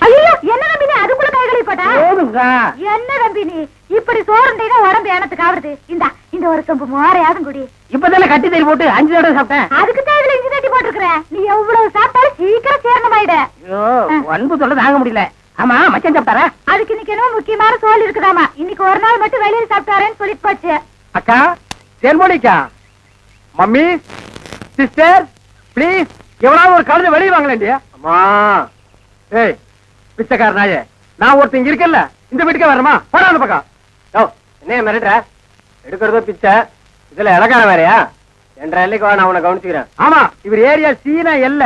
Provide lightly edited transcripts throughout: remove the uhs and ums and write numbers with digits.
ஐயோ என்ன தம்பி அதுக்குள்ள கை கழுவி போட்டா என்ன தம்பி நீ இப்படி சோறுண்டீங்க உடம்பு எனத்துக்கு ஆகுது இந்த ஒரு சொம்பு மோரையாதும் குடி. இப்பதானே கட்டி தறி போட்டு 5 தடவை சாப்பிட்டேன். அதுக்கு தேவையில்ல இஞ்சி தட்டி போட்டுருக்க. நீ எவ்வளவு சாப்பிட்டாலும் சீக்கிரம் சேரணமாயிட. அன்பு சொல்ல தாங்க முடியல. ஆமா மச்சான் சாப்பிட்டாரா? அதுக்கு இன்னைக்கு என்ன முக்கியமான சோல் இருக்குதாமா. இன்னைக்கு ஒரு நாள் மட்டும் வெளியில சாப்பிட்டாரேன்னு சொல்லிட்டு போச்சு. அக்கா தேன்மொழிக்கா, மம்மி, சிஸ்டர் பிளீஸ் எவனாவது ஒரு கலந்து வெளியே வாங்கலேண்டியா? அம்மா ஏய் பிச்சைக்கார நாயே, நான் ஒருத்தங்க இருக்கல இந்த வீட்டுக்கே வரமா? போடா அந்த பக்கம். என்ன மிரட்டுற? எடுக்கிறதோ பிச்சை, இதுல இலக்கார வேறையா? என்ற எல்லைக்கு நான் அவனை கவனிச்சுக்கிறேன். ஆமா இவர் ஏரியா சீனா எல்ல,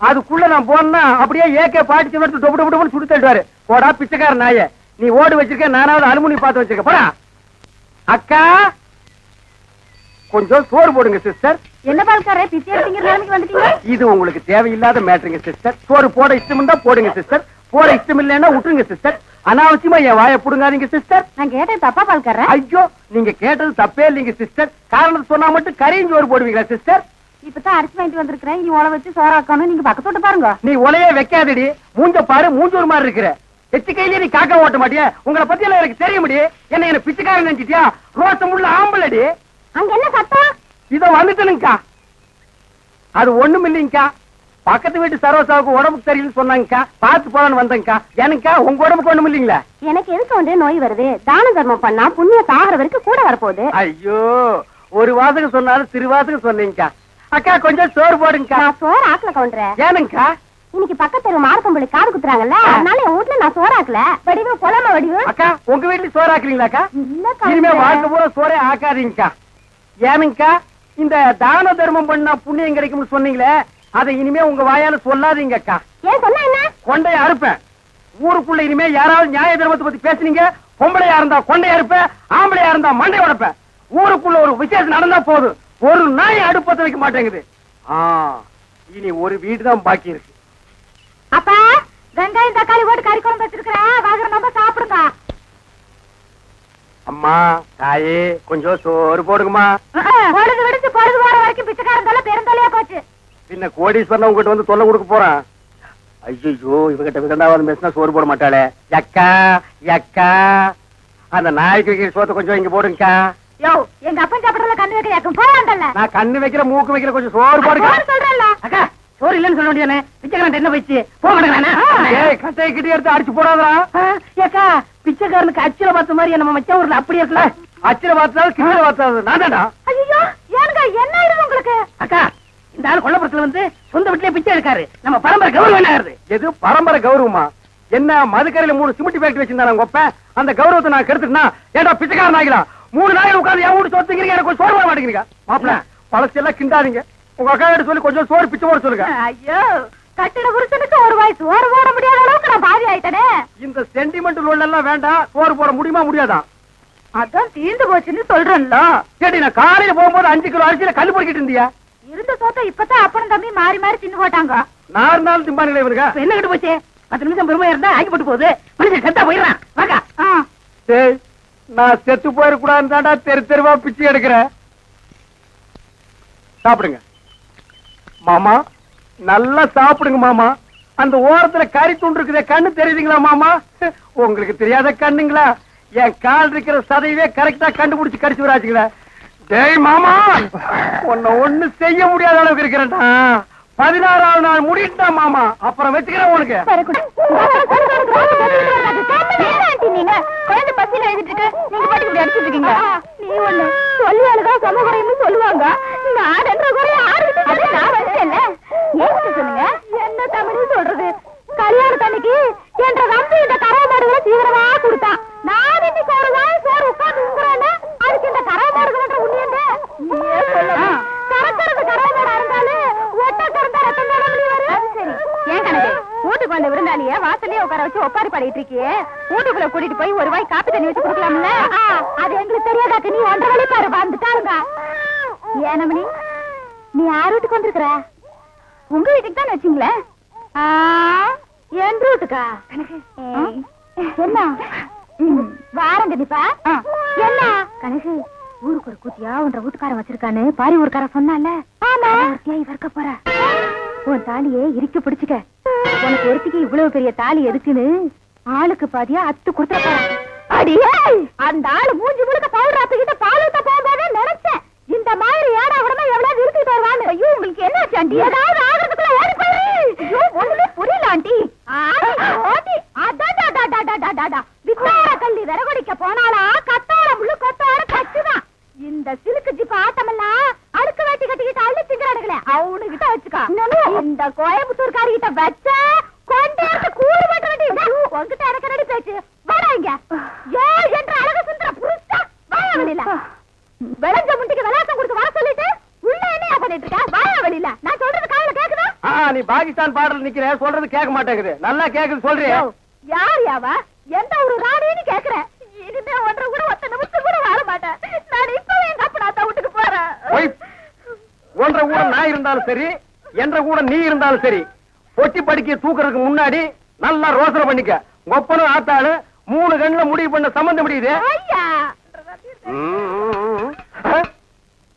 அதுக்குள்ள நான் போனா அப்படியே ஏகே பாட்டி எடுத்து டொப்பு டொப்பு டொப்புன்னு சுட்டு தள்ளுவாரு. போடா பிச்சைக்கார நாயே, நீ ஓடு வச்சிருக்க, நானாவது அலுமினி பார்த்து வச்சிருக்க. போடா. அக்கா கொஞ்சம் சோறு போடுங்க சிஸ்டர். என்ன பால்காரே பிச்சை எடுத்தீங்க நிலைமைக்கு வந்துட்டீங்க? இது உங்களுக்கு தேவையில்லாத மேட்டருங்க சிஸ்டர். சோறு போட இஷ்டம் இருந்தா போடுங்க சிஸ்டர், போட இஷ்டம் இல்லைன்னா விட்டுருங்க சிஸ்டர். அனாவசியமா என் வாயை புடுங்காதீங்க சிஸ்டர். நான் கேட்டது தப்பா பால்காரே? ஐயோ நீங்க கேட்டது தப்பே இல்லைங்க சிஸ்டர். காரணம் சொன்னா மட்டும் கரையும் சோறு போடுவீங்களா சிஸ்டர்? இப்பதான் அரிசி வாங்கிட்டு வந்திருக்கிறேன். இனி உழ வச்சு சோறாக்கணும். நீங்க பக்கத்தோட்டு பாருங்க. நீ உலையே வைக்காதடி, மூஞ்ச பாரு, மூஞ்சூர் மாதிரி இருக்கிற. எச்சு கையிலேயே நீ காக்கா ஓட்ட மாட்டியா? உங்களை பத்தி எல்லாம் எனக்கு தெரிய முடியும். என்ன பிச்சைக்காரன் நினைச்சிட்டியா? ரோசம் உள்ள ஆம்பளடி. அங்க என்ன சத்தம்? இத வந்துட்டனுங்கக்கா. அது ஒண்ணும் இல்லைங்கக்கா, பக்கத்து வீட்டு சரோசாவுக்கு உடம்புக்கு சரியில்லைன்னு சொன்னாங்கக்கா, பார்த்து போலான்னு வந்தேங்கக்கா. எனக்கா உங்க உடம்புக்கு ஒண்ணும் இல்லைங்களா? எனக்கு எதுக்கு வந்து நோய் வருது? தான தர்மம் பண்ணா புண்ணிய தாகிற வரைக்கும் கூட வரப்போகுது. ஐயோ ஒரு வாசகம் சொன்னாலும் திருவாசகம் சொன்னீங்கக்கா. அக்கா கொஞ்சம் சோறு போடுங்கக்கா. நான் சோறு ஆக்கல கவுண்டறேன். ஏனுங்கக்கா? இன்னைக்கு பக்கத்து தெரு மார்க்கம்பளி காது குத்துறாங்கல்ல, அதனால என் வீட்டுல நான் சோறு ஆக்கல. வடிவு பொலம வடிவு. அக்கா உங்க வீட்டுல சோறு ஆக்குறீங்களாக்கா? இல்ல இனிமே வாழ்க்கை பூரா சோறே ஆக்காதீங்கக்கா. ஏனுங்கக்கா, இந்த தான தர்மம் பண்ணா புண்ணியம் கிடைக்கும்னு சொன்னீங்களே, அதை இனிமே உங்க வாயால சொல்லாதீங்கக்கா. ஏன் சொன்னா என்ன? கொண்டைய அறுப்பேன். ஊருக்குள்ள இனிமே யாராவது நியாய தர்மத்தை பத்தி பேசுனீங்க, பொம்பளையா இருந்தா கொண்டைய அறுப்பேன், ஆம்பளையா இருந்தா மண்டை உடைப்பேன். ஊருக்குள்ள ஒரு விசேஷம் நடந்தா போதும், ஒரு நாய் அடுப்பத்த வைக்க மாட்டேங்குது. இனி ஒரு வீடு தான் பாக்கி இருக்கு. அப்பா வெங்காயம் தக்காளி போட்டு கறி குழம்பு வச்சிருக்கிறேன், வாங்குற நம்ம சாப்பிடுங்க. அம்மா தாயே கொஞ்சம் சோறு போடுங்கம்மா. பொழுது விடுச்சு பொழுது போற வரைக்கும் பிச்சைக்காரன் தொல்லை பெருந்தொல்லையா போச்சு. பின்ன கோடீஸ்வரன் உங்ககிட்ட வந்து தொல்லை கொடுக்க போறான். ஐயோ இவகிட்ட விகண்டாவது பேசினா சோறு போட மாட்டாளே. எக்கா எக்கா, அந்த நாய்க்கு வைக்கிற சோத்தை கொஞ்சம் இங்க போடுங்கக்கா. யோ எங்க அப்பன் சாப்பிடறதுல கண்ணு வைக்க யாக்கும் போவாண்டல்ல. நான் கண்ணு வைக்கிற மூக்கு வைக்கிற கொஞ்சம் சோறு போடுங்க சொல்றேன்ல. அக்கா சோறு இல்லன்னு சொல்ல முடியானே, பிச்சைக்காரன் என்ன போயிடுச்சு போக மாட்டேங்கிறானே. ஏய் கட்டையை கிட்டி எடுத்து அடிச்சு போடாதா. ஏக்கா பிச்சைக்காரனுக்கு அச்சில பார்த்த மாதிரி நம்ம மச்ச ஊர்ல அப்படியே இருக்கல. அச்சில பார்த்தாலும் கிட்ட பார்த்தாலும் நான்டா. ஐயோ ஏனுங்க என்ன ஆயிடுது உங்களுக்கு? அக்கா இந்த ஆள் கொல்லப்புறத்துல வந்து சொந்த வீட்லயே பிச்சை எடுக்காரு. நம்ம பரம்பரை கௌரவம் என்ன ஆகுது? எது பரம்பரை கௌரவமா? என்ன மதுக்கரையில 3 சிமெண்ட் ஃபேக்டரி வச்சிருந்தாங்க உங்க அப்ப, அந்த கௌரவத்தை நான் கெடுத்துட்டா ஏன்டா பிச்சைக்காரன் ஆகிலாம்? 3 நாள் உட்கார்ந்து என் வீட்டு சோத்துக்கிறீங்க, எனக்கு சோறு போட மாட்டேங்கிறீங்க. மாப்பிள்ள பழசெல்லாம் கிண்டாதீங்க. உங்க அக்கா கிட்ட சொல்லி கொஞ்சம் சோறு பிச்சை போட சொல்லுங்க. ஐயோ கட்டிட புருஷனுக்கு ஒரு வாய் சோறு போட முடியாத அளவுக்கு நான் பாதி ஆயிட்டனே. இந்த சென்டிமெண்ட் லோன் எல்லாம் வேண்டாம். சோறு போட முடியுமா முடியாதா? அதான் தீர்ந்து போச்சுன்னு சொல்றேன்ல. சரி நான் காலையில போகும்போது 5 கிலோ அரிசியில கல்லு பொறுக்கிட்டு இருந்தியா? இருந்த சோத்த இப்பதான் அப்பனும் தம்பி மாறி மாறி தின்னு போட்டாங்க. நான் இருந்தாலும் திம்பானுங்களே இவருங்க. என்ன கிட்ட போச்சு? 10 நிமிஷம் பெருமையா இருந்தா ஆகி போட்டு போகுது. மனுஷன் செத்தா போயிடறான். வாக்கா. சரி நான் செத்து போயிடக்கூடாதுன்னு தாண்டா தெரு தெருவா பிச்சை எடுக்கிறேன். சாப்பிடுங்க மாமா, நல்லா சாப்பிடுங்க மாமா. அந்த ஓரத்துல கறி துண்டு இருக்குதே, கண்ணு தெரியுதுங்களா மாமா? உங்களுக்கு தெரியாத கண்ணுங்களா? என் கால் இருக்கிற சதையவே கரெக்டா கண்டுபிடிச்சு கடிச்சு வராச்சுங்களா? டேய் மாமா, உன்னை ஒண்ணு செய்ய முடியாத அளவுக்கு இருக்கிறேன்டா. 16ஆவது நாள் முடிட்டா மாமா, அப்புறம் வச்சுக்கிறேன் உனக்கு. குழந்தை பசியில எழுதிட்டு நீங்க பாட்டுக்கு இப்படி அடிச்சிட்டு இருக்கீங்க. நீ ஒண்ணு சொல்லி அழுதா சமகுறைன்னு சொல்லுவாங்க. நான் என்ற குறைய ஆரம்பிச்சு நான் வச்சேன்ல. ஏன் சொல்லுங்க என்ன தமிழ் சொல்றது? கல்யாணத்தன்னைக்கு என்ற தம்பி இந்த கரை மாடுகளை தீவிரமா கொடுத்தான். நான் இன்னைக்கு ஒரு நாள் சோறு உட்கார்ந்து உங்குறேன்னா அதுக்கு இந்த கரை மாடுகள் உண்மையந்த நீயே சொல்லலாம். கறக்கிறது கரை மாடா இருந்தாலும் ஒட்ட கறந்தா ரத்தம் தானே வரும். சரி ஏன் கணக்கு வீட்டுக்கு வந்த விருந்தாளிய வாசல்லே உட்கார வச்சு ஒப்பாரி பாடிட்டு இருக்கியே, வீட்டுக்குள்ள கூட்டிட்டு போய் ஒரு வாய் காப்பி தண்ணி வச்சு கொடுக்கலாம்ல? அது எங்களுக்கு தெரியாதாக்கு நீ 1.5 வழி பாரு வந்துட்டாருங்க. ஏனமணி நீ யார் வீட்டுக்கு வந்திருக்கிற? உங்க வீட்டுக்கு தான் வச்சுங்களேன். என் வீட்டுக்கா? என்ன வாரங்க நிப்பா. என்ன கணக்கு ஊருக்கு ஒரு கூத்தியா 1.5 வீட்டுக்காரன் வச்சிருக்கான்னு பாரி ஊருக்கார சொன்னால. ஆமா இவர்க்க போற உன் தாலியே இறுக்கி பிடிச்சுக்க. உனக்கு ஒருத்திக்கு இவ்வளவு பெரிய தாலி எதுக்குன்னு ஆளுக்கு பாதியா அத்து கொடுத்த அடியே. அந்த ஆளு மூஞ்சி முழுக்க பவுடர் ஆத்துக்கிட்ட பால் ஊத்த போகும்போதே நினைச்சேன் இந்த மாதிரி ஏடா உடனே எவ்வளவு இருக்கிட்டு வருவான்னு. ஐயோ உங்களுக்கு என்ன ஆண்டி? ஏதாவது ஆகிறதுக்குள்ள ஓடி போயிரு. ஐயோ ஒண்ணுமே புரியல ஆண்டி. ஓடி அடாடாடாடாடாடாடா வித்தார கள்ளி விறகொடிக்க போனாலா கத்தார முள்ளு கொத்தார கச்சுதான். இந்த சிலுக்கு ஜிப்பு ஆட்டமெல்லாம் அழுக்கு வேட்டி கட்டிக்கிட்டு அள்ளி திங்கிறானுங்களே அவனுகிட்ட வச்சுக்கா. இந்த கோயம்புத்தூர்காரி கிட்ட வச்ச கொண்டே கூடு பட்டு வேண்டி உங்ககிட்ட எனக்கு ரெடி பேச்சு வராங்க. ஏ என்ற அழகு சுந்தர புருஷா வாயா வெளியில. விளைஞ்ச முண்டிக்கு விளையாட்டம் கொடுத்து வர சொல்லிட்டு உள்ள என்ன பண்ணிட்டு இருக்க? வாயா வெளியில. நான் சொல்றது காதுல கேக்குதா? நீ பாகிஸ்தான் பாடல் நிக்கிற, சொல்றது கேட்க மாட்டேங்குது. நல்லா கேக்குது சொல்றியா? யார் யாவா? எந்த ஒரு ராணின்னு கேக்குறேன். இனிமே ஒன்றரை கூட ஒத்த நிமிஷம் கூட வாழ மாட்டேன். நான் இப்பவே எங்க அப்பா வீட்டுக்கு போறேன். ஒன்றரை கூட நான் இருந்தாலும் சரி, என்ற கூட நீ இருந்தாலும் சரி, பொட்டி படிக்க தூக்குறதுக்கு முன்னாடி நல்லா ரோசனை பண்ணிக்க. ஒப்பனும் ஆத்தாளு 3 கண்ணுல முடிவு பண்ண சம்பந்தம் முடியுது.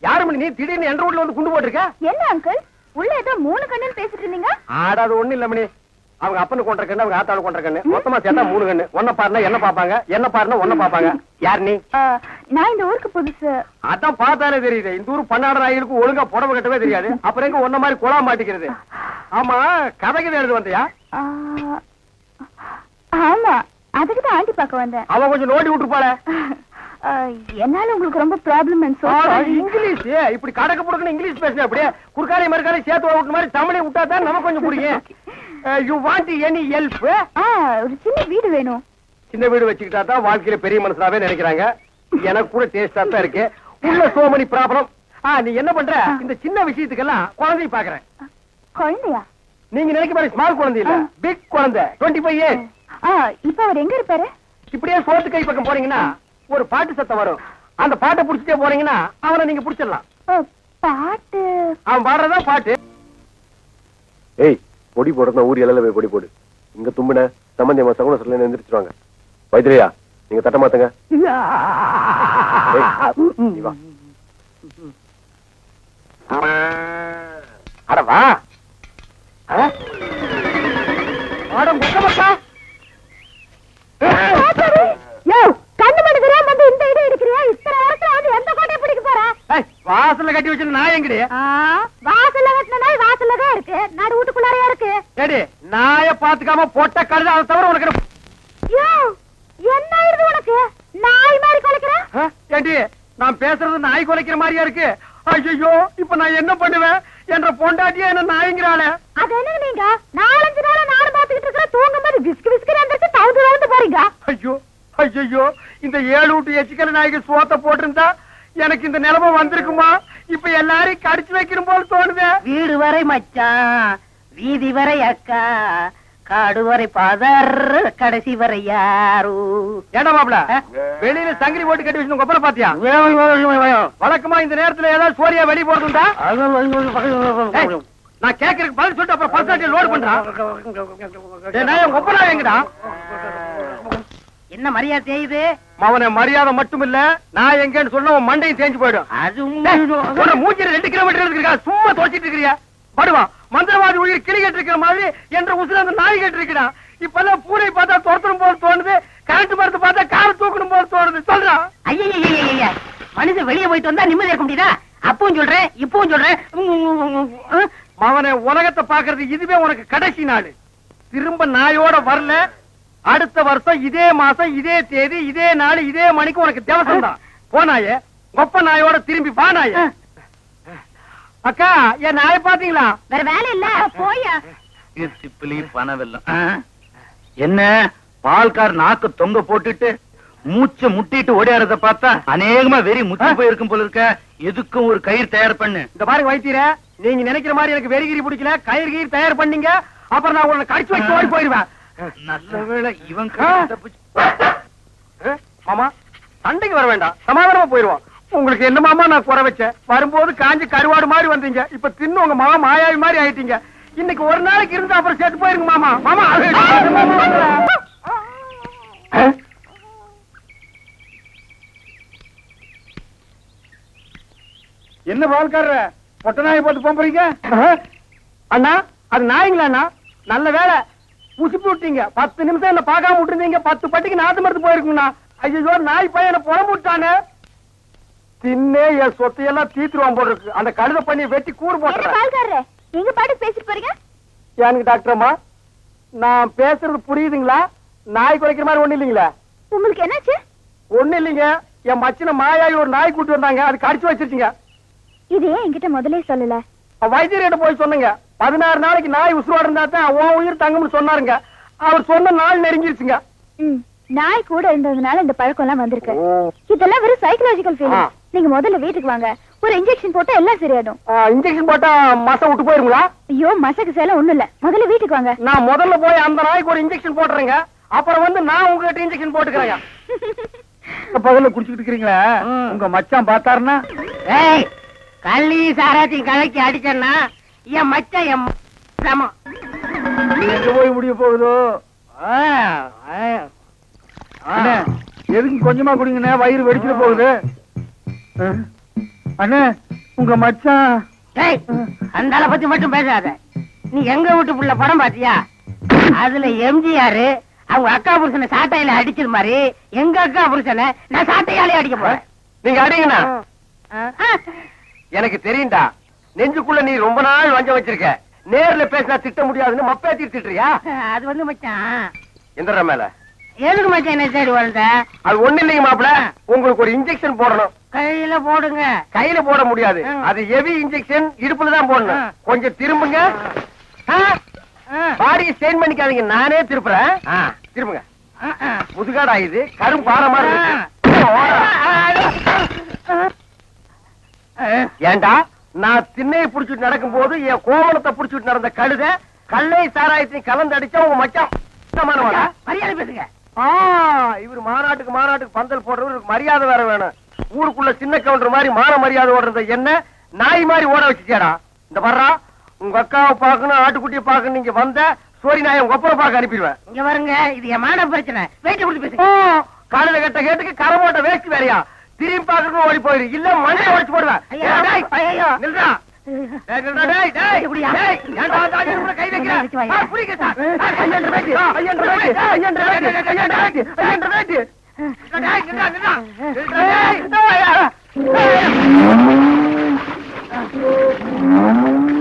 யாரு நீ திடீர்னு என்ற வீட்டுல வந்து குண்டு போட்டிருக்க? என்ன அங்கிள் உள்ள ஏதோ 3 கண்ணுன்னு பேசிட்டு இருந்தீங்க? ஆடாது ஒண்ணு இல்ல மணி. அவங்க அப்பனு கொண்ட கண்ணு, அவங்க ஆத்தாளு கொண்ட கண்ணு, மொத்தமா சேர்த்தா 3 கண்ணு. ஒன்ன பாருனா என்ன பாப்பாங்க, என்ன பாருனா ஒன்ன பாப்பாங்க. யார் நீ? நான் இந்த ஊருக்கு புதுசு. அதான் பார்த்தாலே தெரியுது. இந்த ஊர் பன்னாடு ஆயிருக்கு ஒழுங்கா புடவை கட்டவே தெரியாது. அப்புறம் எங்க ஒன்ன மாதிரி குழா மாட்டிக்கிறது. ஆமா, கதைக்கு எழுது வந்தியா? ஆமா, அதுக்குதான் ஆண்டி பார்க்க வந்தேன். அவ கொஞ்சம் நோண்டி விட்டுருப்பாள. என்னால உங்களுக்கு ரொம்ப ப்ராப்ளம். இங்கிலீஷ் இப்படி கடக்க புடுக்கணும் இங்கிலீஷ் பேசுன அப்படியே குறுக்காலே மறுக்காலே சேர்த்து விட்டு மாதிரி தமிழை விட்டா தான் நமக்கு கொஞ்சம் பிடிக்கும். You want any help? ஒரு சின்ன வீடு வேணும். சின்ன வீடு வச்சுக்கிட்டா தான் வாழ்க்கையில பெரிய மனுஷனாவே நினைக்கிறாங்க. எனக்கு கூட டேஸ்டா தான் இருக்கு. உள்ள சோமனி ப்ராப்ளம். நீ என்ன பண்ற? இந்த சின்ன விஷயத்துக்கெல்லாம் குழந்தைய பாக்குறேன். குழந்தையா? நீங்க நினைக்க மாதிரி ஸ்மால் குழந்தை இல்ல, பிக் குழந்தை. 25 இயர்ஸ். இப்ப அவர் எங்க இருப்பாரு? இப்படியே சோத்து கை பக்கம் போறீங்கன்னா ஒரு பாட்டு சத்தம் வரும். அந்த பாட்டை புடிச்சிட்டே போறீங்கன்னா அவனை நீங்க புடிச்சிடலாம். பாட்டு? அவன் பாடுறதா பாட்டு. ஏய், பொடி போடுறதா ஊர் எல்லாம் போய் பொடி போடு. இங்க தும்பின சம்பந்தி அம்மா சகுன சொல்ல எந்திரிச்சிருவாங்க. வைத்திரியா, நீங்க தட்ட மாத்துங்க. நீ வா. அட வா. ஆடம் குக்கமக்கா. கண்ணு மணி தெரியாம வந்து இந்த இடம் எடுக்கிறியா? இத்தனை வருஷம் வந்து எந்த கோட்டையை பிடிக்க போற? வாசல்ல கட்டி வச்சு நாய் எங்கடி? வாசல்ல கட்டின நாய் வாசல்ல தான் இருக்கு. நடு வீட்டுக்குள்ளாரையா இருக்கு. ஏடி, நாய பாத்துக்காம பொட்ட கழுத அதை தவிர உனக்கு என்ன ஆயிருது உனக்கு? நாய் மாதிரி குலைக்கிற? ஏடி, நான் பேசுறது நாய் குலைக்கிற மாதிரியா இருக்கு? ஐயோ, இப்ப நான் என்ன பண்ணுவேன்? என்ற பொண்டாட்டியா என்ன நாய்ங்கிறாளே. அது என்ன நீங்க 4-5 நாளா நாடு பாத்துக்கிட்டு இருக்கிற தூங்கும் போது விஸ்கு விஸ்கு வந்துட்டு தவுந்து போறீங்க. ஐயோ ஐயோ, இந்த 7 வீட்டு எச்சிக்கல நாய்க்கு சோத்த போட்டிருந்தா எனக்கு இந்த நிலைமை வந்திருக்குமா? இப்ப எல்லாரையும் கடிச்சு வைக்கணும் போல தோணுது. வீடு வரை மச்சான், வீதி வரை அக்கா, காடு வரை பாதர், கடைசி வரை யாரு. ஏடா மாப்ள, வெளியில சங்கிலி போட்டு கட்டி வச்சு கொப்பரை பாத்தியா? வழக்கமா இந்த நேரத்துல ஏதாவது சோரியா வெளியே போறதுண்டா? நான் கேக்குறதுக்கு பதில் சொல்லிட்டு அப்புறம் பர்சனாலிட்டி லோட் பண்றான். கொப்பரா எங்கடா? என்ன மரியாதை செய்யுது? அவனை மரியாதை மட்டும் இல்ல, நான் எங்கன்னு சொன்ன உன் மண்டையும் தேஞ்சு போயிடும். அது மூஞ்சில 2 கிலோமீட்டர் இருக்கா? சும்மா தோச்சிட்டு இருக்கிறியா? படுவா, மந்திரவாதி உயிர் கிளி கட்டு இருக்கிற மாதிரி என்ற உசுர அந்த நாய் கட்டு இருக்கிறா. இப்பெல்லாம் பூனை பார்த்தா துரத்தணும் போல தோணுது, கரண்ட் மரத்தை பார்த்தா கார தூக்கணும் போல தோணுது. சொல்றா. ஐயா, மனுஷன் வெளியே போயிட்டு வந்தா நிம்மதி இருக்க முடியுதா? அப்பவும் சொல்றேன், இப்பவும் சொல்றேன். அவனை உலகத்தை பாக்குறது இதுவே உனக்கு கடைசி நாள். திரும்ப நாயோட வரல, அடுத்த வருஷம் இதே மாசம் இதே தேதி இதே நாள் இதே மணிக்கு உனக்கு தேவசம் தான். போனாயே கொப்ப நாயோட திரும்பி வா. நாய அக்கா, என் நாயை பாத்தீங்களா? வேற வேலை இல்ல, போயா. சிப்பிலி பணவெல்லாம் என்ன பால்கார் நாக்கு தொங்க போட்டுட்டு மூச்ச முட்டிட்டு ஓடியாரத பார்த்தா அநேகமா வெறி முத்தி போயிருக்கும் போல இருக்க. எதுக்கும் ஒரு கயிறு தயார் பண்ணு. இந்த பாருங்க வைத்தியர, நீங்க நினைக்கிற மாதிரி எனக்கு வெறிகிரி பிடிக்கல. கயிறு கயிறு தயார் பண்ணீங்க, அப்புறம் நான் உன்னை கடிச்சு வச்சு ஓடி போயிருவேன். நல்ல வேளை இவன் மாமா, சண்டைக்கு வர வேண்டாம், சமாதானமா போயிருவோம். உங்களுக்கு என்ன மாமா நான் குறை வச்சேன்? வரும்போது காஞ்சி கருவாடு மாதிரி வந்தீங்க, இப்ப தின்னு உங்க மாமா மாயாவி மாதிரி ஆயிட்டீங்க. இன்னைக்கு ஒரு நாளைக்கு இருந்தா அப்புறம் செத்து போயிருங்க மாமா. மாமா என்ன பால்காரர பொட்ட நாயை போட்டு போறீங்க? அண்ணா, அது நாய்ங்களாண்ணா? நல்ல வேலை உசுப்பி விட்டீங்க. 10 நிமிஷம் என்ன பார்க்காம விட்டுருந்தீங்க, 10 பட்டிக்கு நாத்து மருந்து போயிருக்குங்கண்ணா. ஐயோ, நாய் பையனை புறம்பு விட்டானே. தின்னே என் சொத்தையெல்லாம் தீத்துருவான் போல இருக்கு. அந்த கழுத பண்ணி வெட்டி கூறு என்ன போட்டுறேன். பால்காரரே, நீங்க பாட்டு பேசிட்டு போறீங்க? எனக்கு டாக்டர் அம்மா, நான் பேசுறது புரியுதுங்களா? நாய் குறைக்கிற மாதிரி ஒண்ணு இல்லைங்களா? உங்களுக்கு என்னாச்சு? ஒண்ணு இல்லைங்க, என் மச்சின மாயாயி ஒரு நாய் கூட்டு வந்தாங்க, அது கடிச்சு வச்சிருச்சுங்க. இது ஏன் என்கிட்ட முதல்ல சொல்லல? வைத்தியர்கிட்ட போய் சொன்னங்க. 16 நாளைக்கு நாய் உசுரோட இருந்தா தான் உன் உயிர் தங்கும்னு சொன்னாருங்க. அவர் சொன்ன நாள் நெருங்கிருச்சுங்க. நாய் கூட இருந்ததுனால இந்த பழக்கம் எல்லாம் வந்திருக்கு. இதெல்லாம் வெறும் சைக்கலாஜிக்கல் ஃபீலிங். நீங்க முதல்ல வீட்டுக்கு வாங்க, ஒரு இன்ஜெக்ஷன் போட்டா எல்லாம் சரியாடும். இன்ஜெக்ஷன் போட்டா மசை விட்டு போயிருங்களா? ஐயோ, மசக்கு சேலம் ஒண்ணும் இல்ல, முதல்ல வீட்டுக்கு வாங்க. நான் முதல்ல போய் அந்த நாய்க்கு ஒரு இன்ஜெக்ஷன் போட்டுறேங்க, அப்புறம் வந்து நான் உங்ககிட்ட இன்ஜெக்ஷன் போட்டுக்கிறேங்க. பகல்ல குடிச்சுக்கிட்டு இருக்கீங்களா? உங்க மச்சான் பார்த்தாருன்னா? ஏய், கள்ளி சாராத்தையும் கலக்கி அடிச்சேன்னா என் மச்சான் என் சமம். எங்க போய் முடிய போகுதோ? அண்ணே, எதுக்கு கொஞ்சமா குடிங்கண்ணே, வயிறு வெடிச்சிட்டு போகுது. அண்ணே, உங்க மச்சான். ஏய், அந்த ஆளை பத்தி மட்டும் பேசாத. நீ எங்க வீட்டு புள்ள படம் பாத்தியா? அதுல எம்ஜிஆர் அவங்க அக்கா புருஷனை சாட்டையில அடிச்சது மாதிரி எங்க அக்கா புருஷனை நான் சாட்டையாலே அடிக்க போறேன். நீங்க அடிங்கண்ணா. எனக்கு தெரியும்டா, நெஞ்சுக்குள்ள நீ ரொம்ப நாள் வஞ்சம் வச்சிருக்க. நேர்ல பேசினா திட்ட முடியாதுன்னு மப்பேத்தி திட்டுறியா? அது வந்து மச்சான், எந்திர மேல எதுக்கு மச்சான் என்ன தேடி வந்த? அது ஒண்ணு இல்லைங்க மாப்பிள, உங்களுக்கு ஒரு இன்ஜெக்ஷன் போடணும். கையில போடுங்க. கையில போட முடியாது, அது ஹெவி இன்ஜெக்ஷன், இடுப்புல தான் போடணும். கொஞ்சம் திரும்புங்க. பாடியை ஸ்டெயின் பண்ணிக்காதீங்க, நானே திருப்புறேன். திரும்புங்க. முதுகாடா இது, கரும் பாறை மாதிரி இருக்கு. ஏண்டா, நான் திண்ணையை புடிச்சிட்டு நடக்கும் போது என் கோவணத்தை புடிச்சிட்டு நடந்த கழுத கல்லை சாராயத்தையும் கலந்து அடிச்சா உங்க மச்சான் மரியாதை பேசுங்க. இவர் மாநாட்டுக்கு பந்தல் போடுறவருக்கு மரியாதை வேற வேணும். ஊருக்குள்ள சின்ன கவுண்டர் மாதிரி மான மரியாதை ஓடுறத என்ன நாய் மாதிரி ஓட வச்சுச்சேடா. இந்த வர்றா, உங்க அக்காவை பாக்கணும், ஆட்டுக்குட்டியை பாக்கணும், நீங்க வந்த சோரி நாயை உங்க அப்புறம் பாக்க அனுப்பிடுவேன். இங்க வருங்க, இது என் மான பிரச்சனை. வெயிட் கொடுத்து பேசுங்க. காலையில கட்ட கேட்டுக்கு கரமோட்ட வேஸ்ட் வேறையா? திரும்பி பாக்கணும் ஓடி போயிரு, இல்ல மண்ணை உடைச்சு போடுவேன். நில்றா.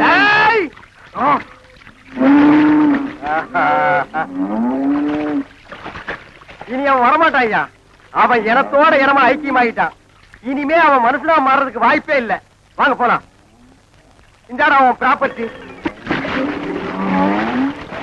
கை இனி அவன் வரமாட்டான். அவன் இனத்தோட இனமா ஐக்கியமாயிட்டான். இனிமே அவன் மனுஷனா மாறதுக்கு வாய்ப்பே இல்ல. வாங்க போலாம். இந்தாடா அவன் ப்ராப்பர்ட்டி.